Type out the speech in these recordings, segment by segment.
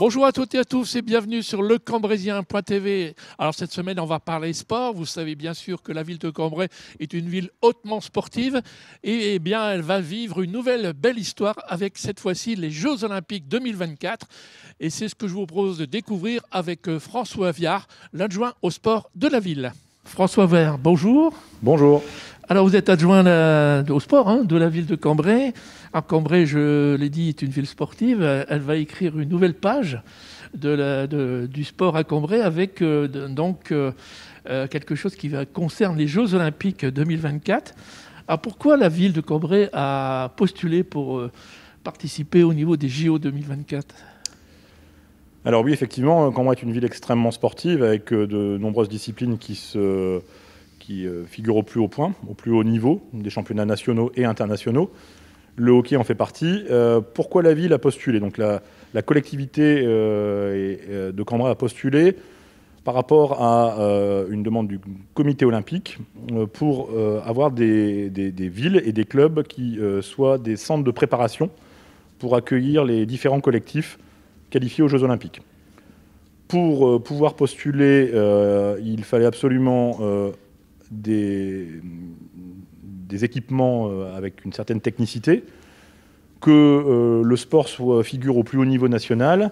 Bonjour à toutes et à tous et bienvenue sur lecambréisien.tv. Alors cette semaine, on va parler sport. Vous savez bien sûr que la ville de Cambrai est une ville hautement sportive et bien elle va vivre une nouvelle belle histoire avec cette fois-ci les Jeux Olympiques 2024. Et c'est ce que je vous propose de découvrir avec François Viard, l'adjoint au sport de la ville. François Viard, bonjour. Bonjour. Alors vous êtes adjoint au sport de la ville de Cambrai. Alors Cambrai, je l'ai dit, est une ville sportive. Elle va écrire une nouvelle page du sport à Cambrai avec quelque chose qui concerne les Jeux Olympiques 2024. Alors pourquoi la ville de Cambrai a postulé pour participer au niveau des JO 2024 ? Alors oui, effectivement, Cambrai est une ville extrêmement sportive avec de nombreuses disciplines qui figurent au plus haut point, au plus haut niveau, des championnats nationaux et internationaux. Le hockey en fait partie. Pourquoi la ville a postulé ? Donc la collectivité de Cambrai a postulé par rapport à une demande du comité olympique pour avoir des villes et des clubs qui soient des centres de préparation pour accueillir les différents collectifs qualifiés aux Jeux Olympiques. Pour pouvoir postuler, il fallait absolument des équipements avec une certaine technicité, que le sport figure au plus haut niveau national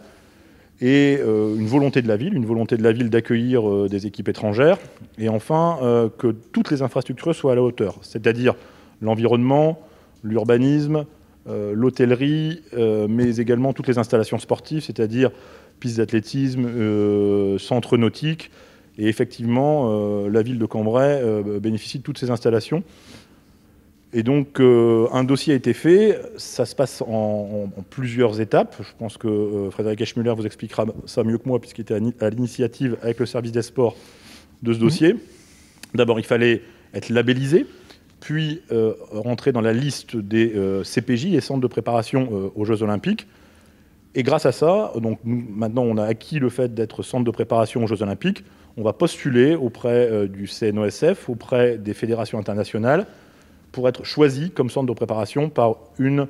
et une volonté de la ville d'accueillir des équipes étrangères et enfin que toutes les infrastructures soient à la hauteur, c'est-à-dire l'environnement, l'urbanisme, l'hôtellerie, mais également toutes les installations sportives, c'est-à-dire pistes d'athlétisme, centres nautiques. Et effectivement, la ville de Cambrai bénéficie de toutes ces installations. Et donc, un dossier a été fait. Ça se passe en plusieurs étapes. Je pense que Frédéric Eschmuller vous expliquera ça mieux que moi, puisqu'il était à l'initiative avec le service des sports de ce dossier. D'abord, il fallait être labellisé, puis rentrer dans la liste des CPJ, les centres de préparation aux Jeux Olympiques. Et grâce à ça, donc maintenant on a acquis le fait d'être centre de préparation aux Jeux Olympiques. On va postuler auprès du CNOSF, auprès des fédérations internationales, pour être choisi comme centre de préparation par une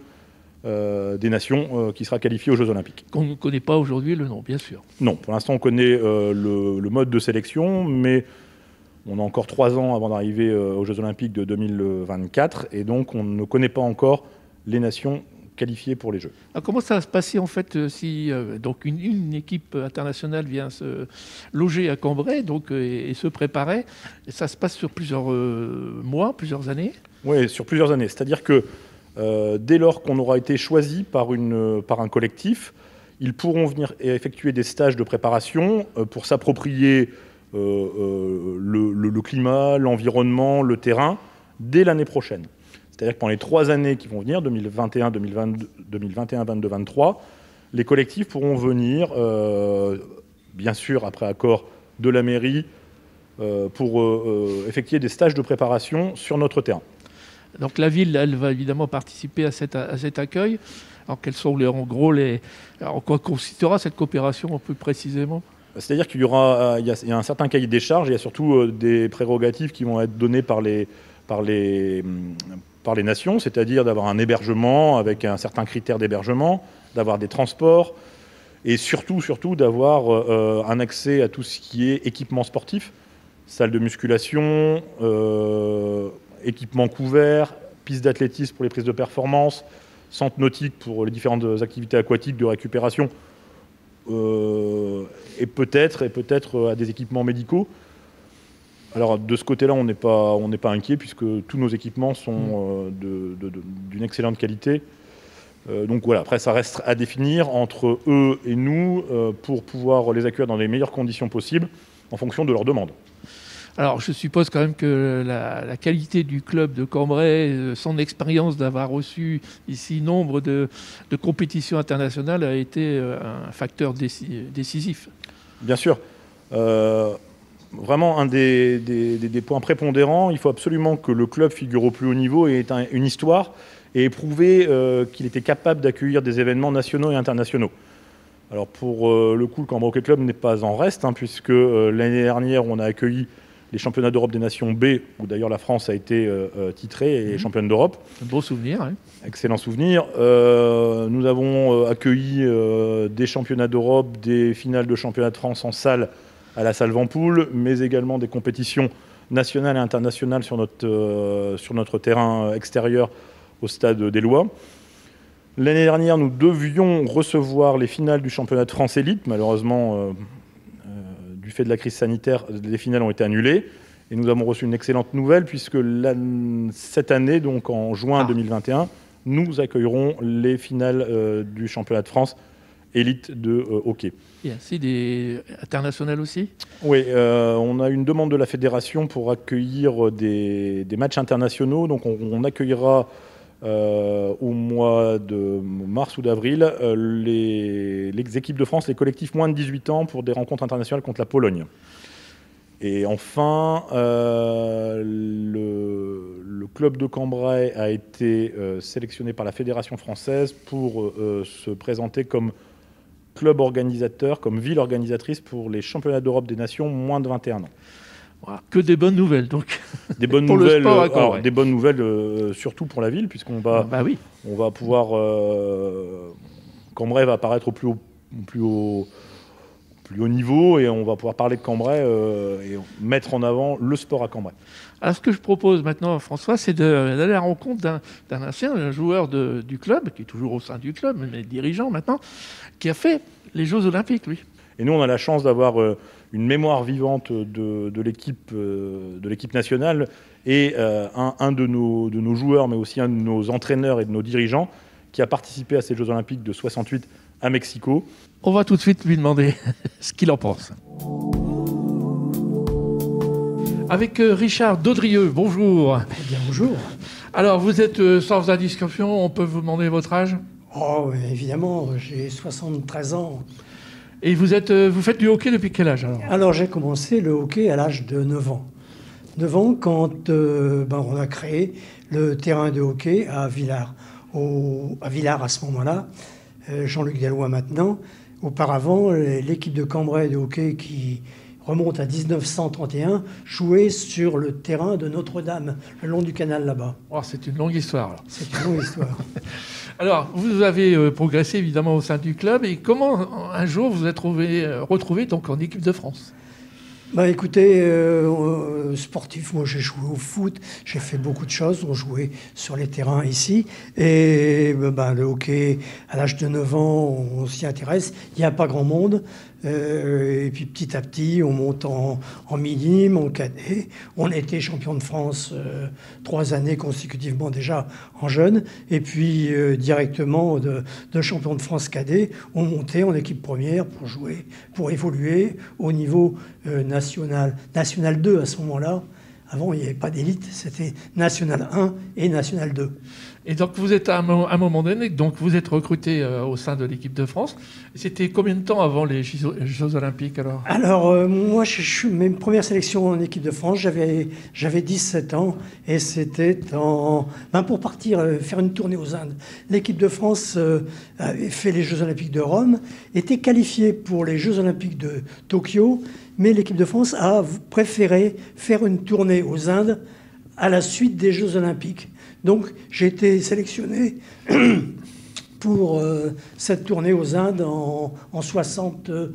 des nations qui sera qualifiée aux Jeux Olympiques. Qu'on ne connaît pas aujourd'hui le nom, bien sûr. Non, pour l'instant on connaît le mode de sélection, mais on a encore 3 ans avant d'arriver aux Jeux Olympiques de 2024, et donc on ne connaît pas encore les nations qualifiées pour les Jeux. Alors comment ça va se passer en fait si donc une équipe internationale vient se loger à Cambrai et se préparer? Ça se passe sur plusieurs mois, plusieurs années? Oui, sur plusieurs années. C'est-à-dire que dès lors qu'on aura été choisi par un collectif, ils pourront venir effectuer des stages de préparation pour s'approprier le climat, l'environnement, le terrain, dès l'année prochaine. C'est-à-dire que pendant les 3 années qui vont venir, 2021, 2022, 2023, les collectifs pourront venir, bien sûr après accord de la mairie, pour effectuer des stages de préparation sur notre terrain. Donc la ville, elle va évidemment participer à cet accueil. Alors quels sont en quoi consistera cette coopération plus précisément ? C'est-à-dire qu'il y a un certain cahier des charges, il y a surtout des prérogatives qui vont être données par les nations, c'est-à-dire d'avoir un hébergement avec un certain critère d'hébergement, d'avoir des transports et surtout d'avoir un accès à tout ce qui est équipement sportif, salle de musculation, équipement couvert, piste d'athlétisme pour les prises de performance, centre nautique pour les différentes activités aquatiques de récupération, et peut-être à des équipements médicaux. Alors de ce côté-là, on n'est pas inquiet puisque tous nos équipements sont d'une excellente qualité. Donc voilà, après ça reste à définir entre eux et nous pour pouvoir les accueillir dans les meilleures conditions possibles en fonction de leurs demandes. Alors je suppose quand même que la qualité du club de Cambrai, son expérience d'avoir reçu ici nombre de compétitions internationales a été un facteur décisif. Bien sûr. Vraiment un des points prépondérants, il faut absolument que le club figure au plus haut niveau et ait une histoire et ait prouvé qu'il était capable d'accueillir des événements nationaux et internationaux. Alors pour le coup, le Cambrai Hockey Club n'est pas en reste, puisque l'année dernière, on a accueilli les championnats d'Europe des Nations B, où d'ailleurs la France a été titrée et championne d'Europe. Un beau souvenir. Oui. Excellent souvenir. Nous avons accueilli des championnats d'Europe, des finales de championnat de France en salle à la salle Vampoule, mais également des compétitions nationales et internationales sur notre terrain extérieur au stade des Lois. L'année dernière, nous devions recevoir les finales du championnat de France élite. Malheureusement, du fait de la crise sanitaire, les finales ont été annulées. Et nous avons reçu une excellente nouvelle, puisque cette année, donc en juin 2021, nous accueillerons les finales du championnat de France élite de hockey. Il y a ainsi des internationales aussi ? Oui, on a une demande de la fédération pour accueillir des matchs internationaux. Donc on accueillera au mois de mars ou d'avril les équipes de France, les collectifs moins de 18 ans pour des rencontres internationales contre la Pologne. Et enfin, le club de Cambrai a été sélectionné par la Fédération française pour se présenter comme club organisateur, comme ville organisatrice pour les championnats d'Europe des Nations moins de 21 ans. Voilà, que des bonnes nouvelles, donc. Des bonnes pour nouvelles, le sport à Cambrai. des bonnes nouvelles surtout pour la ville, puisqu'on va, on va pouvoir... Cambrai va apparaître au plus haut niveau, et on va pouvoir parler de Cambrai et mettre en avant le sport à Cambrai. Alors, ce que je propose maintenant, François, c'est d'aller à la rencontre d'un ancien, un joueur du club, qui est toujours au sein du club, mais dirigeant maintenant, qui a fait les Jeux Olympiques, lui. Et nous, on a la chance d'avoir une mémoire vivante de l'équipe nationale, et un de nos joueurs, mais aussi un de nos entraîneurs et de nos dirigeants, qui a participé à ces Jeux Olympiques de 68 à Mexico. On va tout de suite lui demander ce qu'il en pense. Avec Richard Daudrieux, bonjour. Eh bien, bonjour. Alors, vous êtes sans indiscrétion, on peut vous demander votre âge ? Oh, évidemment, j'ai 73 ans. Et vous faites du hockey depuis quel âge alors ? Alors, j'ai commencé le hockey à l'âge de 9 ans. 9 ans quand on a créé le terrain de hockey à Villars. À Villars à ce moment-là, Jean-Luc Deloy maintenant. Auparavant, l'équipe de Cambrai de hockey qui remonte à 1931, jouait sur le terrain de Notre-Dame, le long du canal là-bas. Oh, c'est une longue histoire. Alors. C'est une longue histoire. Alors, vous avez progressé évidemment au sein du club. Et comment, un jour, vous êtes retrouvé donc, en équipe de France ? Bah écoutez, sportif, moi j'ai joué au foot, j'ai fait beaucoup de choses, on jouait sur les terrains ici, et le hockey, à l'âge de 9 ans, on s'y intéresse, il n'y a pas grand monde, et puis petit à petit, on monte en minime, en cadet, on a été champion de France 3 années consécutivement déjà en jeune, et puis directement de champion de France cadet, on montait en équipe première pour jouer, pour évoluer au niveau national 2 à ce moment-là. Avant, il n'y avait pas d'élite, c'était National 1 et National 2. Et donc, vous êtes à un moment donné, donc vous êtes recruté au sein de l'équipe de France. C'était combien de temps avant les Jeux Olympiques alors ? Alors, moi, mes premières sélections en équipe de France, j'avais 17 ans et c'était pour partir faire une tournée aux Indes. L'équipe de France avait fait les Jeux Olympiques de Rome, était qualifiée pour les Jeux Olympiques de Tokyo, mais l'équipe de France a préféré faire une tournée aux Indes à la suite des Jeux Olympiques. Donc, j'ai été sélectionné pour cette tournée aux Indes en 63-64,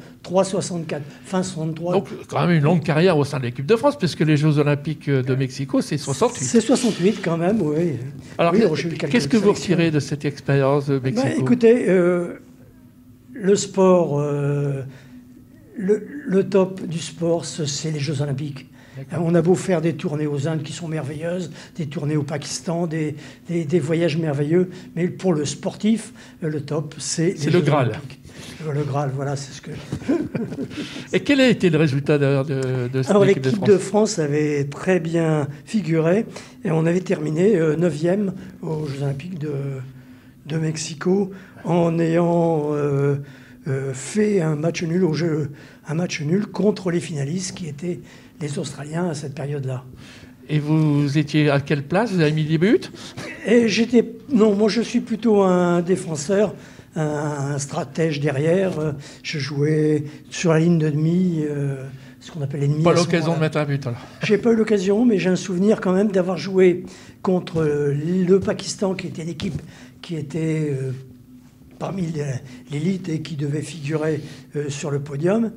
fin 63. Donc, quand même une longue carrière au sein de l'équipe de France, puisque les Jeux Olympiques de Mexico, c'est 68. C'est 68 quand même, oui. Alors, oui, qu'est-ce que vous retirez de cette expérience de Mexico ? Écoutez, le sport, le top du sport, c'est les Jeux Olympiques. On a beau faire des tournées aux Indes qui sont merveilleuses, des tournées au Pakistan, des voyages merveilleux, mais pour le sportif, le top, c'est les Jeux Graal. Olympiques. Le Graal, voilà, c'est ce que... Et quel a été le résultat d'ailleurs de cette équipe de France ? L'équipe de France avait très bien figuré, et on avait terminé 9e aux Jeux Olympiques de Mexico, en ayant fait un match nul contre les finalistes qui étaient les Australiens à cette période-là. Et vous étiez à quelle place ? Vous avez mis des buts ? Non, moi je suis plutôt un défenseur, un stratège derrière. Je jouais sur la ligne de demi, ce qu'on appelle l'ennemi. Pas l'occasion de mettre un but, alors. J'ai pas eu l'occasion, mais j'ai un souvenir quand même d'avoir joué contre le Pakistan, qui était une équipe qui était parmi l'élite et qui devait figurer sur le podium.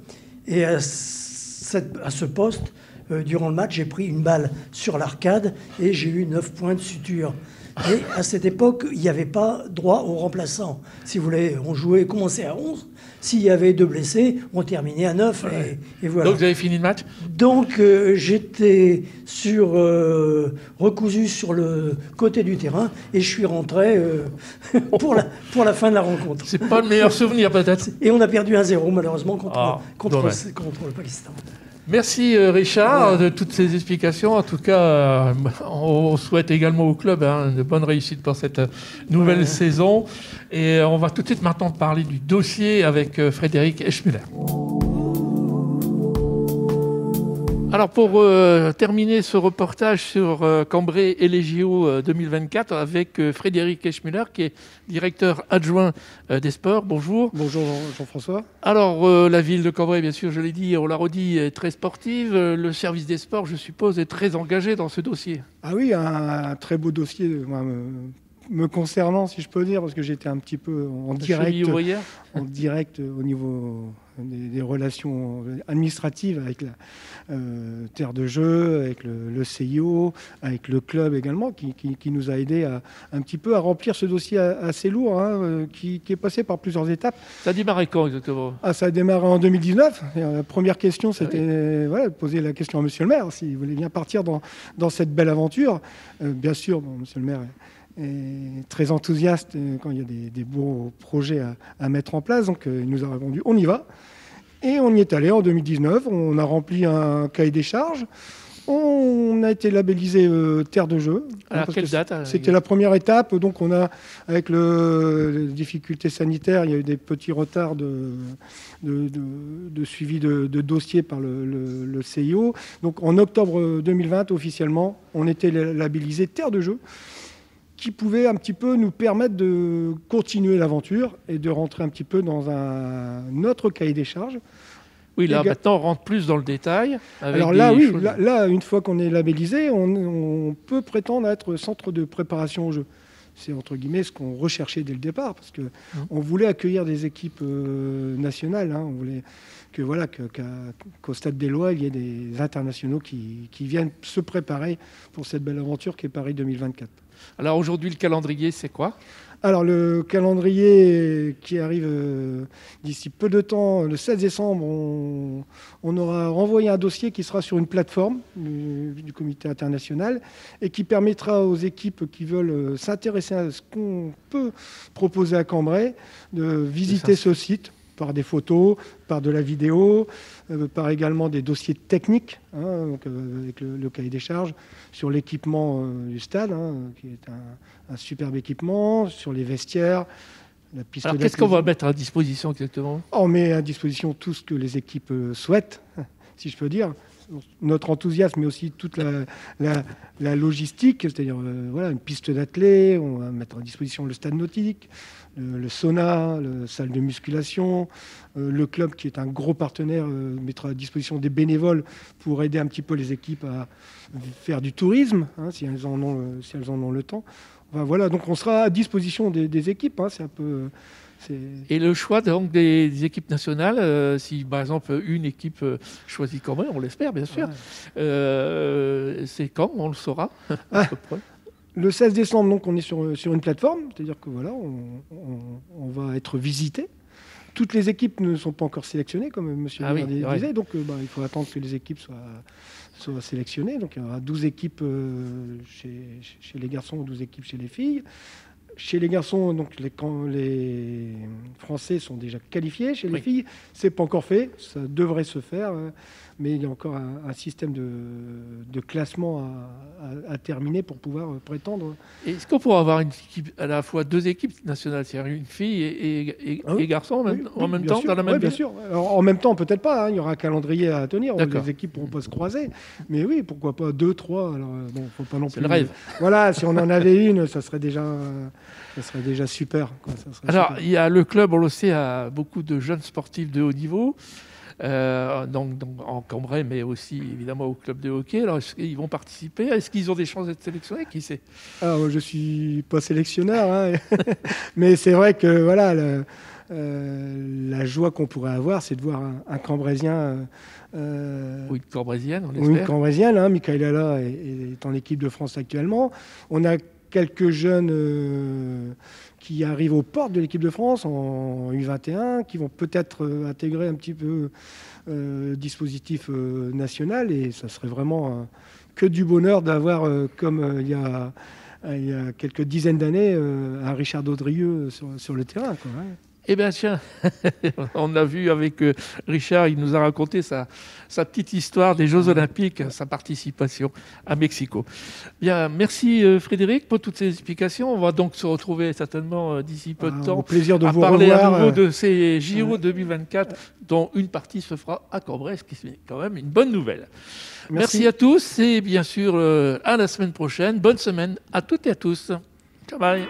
Et à ce poste, durant le match, j'ai pris une balle sur l'arcade et j'ai eu 9 points de suture. Et à cette époque, il n'y avait pas droit aux remplaçants. Si vous voulez, on commençait à 11. S'il y avait 2 blessés, on terminait à 9. Ouais. Et voilà. Donc vous avez fini le match? Donc j'étais recousu sur le côté du terrain et je suis rentré pour la fin de la rencontre. C'est pas le meilleur souvenir, peut-être. Et on a perdu 1-0 malheureusement contre le Pakistan. Merci Richard de toutes ces explications. En tout cas, on souhaite également au club de bonnes réussites pour cette nouvelle saison. Et on va tout de suite maintenant parler du dossier avec Frédéric Eschmuller. Alors pour terminer ce reportage sur Cambrai et les JO 2024 avec Frédéric Eschmuller qui est directeur adjoint des sports. Bonjour. Bonjour Jean-François. Alors la ville de Cambrai, bien sûr, je l'ai dit, on l'a redit, est très sportive. Le service des sports, je suppose, est très engagé dans ce dossier. Ah oui, un très beau dossier me concernant, si je peux dire, parce que j'étais un petit peu en direct au niveau des relations administratives avec la terre de jeu, avec le CIO, avec le club également, qui nous a aidés un petit peu à remplir ce dossier assez lourd, qui est passé par plusieurs étapes. Ça a démarré quand exactement? Ça a démarré en 2019. Et la première question, c'était de poser la question à monsieur le maire, s'il voulait bien partir dans cette belle aventure. Bien sûr, monsieur le maire est très enthousiaste quand il y a des beaux projets à mettre en place. Donc il nous a répondu, on y va. Et on y est allé en 2019. On a rempli un cahier des charges. On a été labellisé terre de jeu. Alors quelle date? C'était la première étape. Donc on a, avec les difficultés sanitaires, il y a eu des petits retards de suivi de dossiers par le CIO. Donc en octobre 2020, officiellement, on était labellisé terre de jeu, qui pouvait un petit peu nous permettre de continuer l'aventure et de rentrer un petit peu dans un autre cahier des charges. Oui, là, maintenant, on rentre plus dans le détail. Alors là, oui, là, une fois qu'on est labellisé, on peut prétendre être centre de préparation au jeu. C'est, entre guillemets, ce qu'on recherchait dès le départ, parce qu'on voulait accueillir des équipes nationales. On voulait qu'au Stade des Lois, il y ait des internationaux qui viennent se préparer pour cette belle aventure qui est Paris 2024. Alors aujourd'hui, le calendrier, c'est quoi? Alors le calendrier qui arrive d'ici peu de temps, le 16 décembre, on aura renvoyé un dossier qui sera sur une plateforme du comité international et qui permettra aux équipes qui veulent s'intéresser à ce qu'on peut proposer à Cambrai de visiter ce site par des photos, par de la vidéo, par également des dossiers techniques, donc, avec le cahier des charges, sur l'équipement du stade, qui est un superbe équipement, sur les vestiaires, la piste. Alors qu'est-ce qu'on va mettre à disposition exactement? On met à disposition tout ce que les équipes souhaitent, si je peux dire. Notre enthousiasme, mais aussi toute la logistique, c'est-à-dire une piste d'athlée, on va mettre à disposition le stade nautique, le sauna, la salle de musculation, le club qui est un gros partenaire mettra à disposition des bénévoles pour aider un petit peu les équipes à faire du tourisme, si elles en ont le temps. Enfin, voilà, donc on sera à disposition des équipes, c'est un peu... Et le choix donc, des équipes nationales, si par exemple une équipe choisit Cambrai, on l'espère bien sûr, c'est quand on le saura à peu près? Le 16 décembre, donc, on est sur une plateforme, c'est-à-dire que voilà, on va être visité. Toutes les équipes ne sont pas encore sélectionnées, comme M. le maire disait, donc il faut attendre que les équipes soient sélectionnées. Donc il y aura 12 équipes chez les garçons, 12 équipes chez les filles. Chez les garçons, donc les Français sont déjà qualifiés. Chez les filles, c'est pas encore fait. Ça devrait se faire, mais il y a encore un système de classement à terminer pour pouvoir prétendre. Est-ce qu'on pourra avoir une équipe, à la fois deux équipes nationales, c'est-à-dire une fille et garçons en même temps dans la même ville? Bien sûr. Alors, en même temps, peut-être pas. Il y aura un calendrier à tenir. Les équipes pourront pas se croiser. Mais oui, pourquoi pas 2, 3. Alors faut pas non plus. C'est le rêve. Voilà, si on en avait une, ça serait déjà super. Alors, il y a le club, on le sait, a beaucoup de jeunes sportifs de haut niveau. donc en Cambrai, mais aussi évidemment au club de hockey. Alors, est-ce qu'ils vont participer? Est-ce qu'ils ont des chances d'être sélectionnés? Qui sait? Alors, je suis pas sélectionneur, hein, mais c'est vrai que voilà, la joie qu'on pourrait avoir, c'est de voir un Cambraisien. Ou une Cambraisienne, on ou une espère. Cambraisienne, hein, Michael Alla est en équipe de France actuellement. On a quelques jeunes qui arrivent aux portes de l'équipe de France en U21, qui vont peut-être intégrer un petit peu le dispositif national, et ça serait vraiment que du bonheur d'avoir, comme il y a quelques dizaines d'années, un Richard Daudrieux sur le terrain, quoi, hein. Eh bien, tiens, on a vu avec Richard, il nous a raconté sa petite histoire des Jeux Olympiques, sa participation à Mexico. Bien, merci Frédéric pour toutes ces explications. On va donc se retrouver certainement d'ici peu de temps. Au plaisir de à vous parler revoir. à nouveau de ces JO 2024, dont une partie se fera à Cambrai, ce qui est quand même une bonne nouvelle. Merci à tous et bien sûr à la semaine prochaine. Bonne semaine à toutes et à tous. Ciao, bye.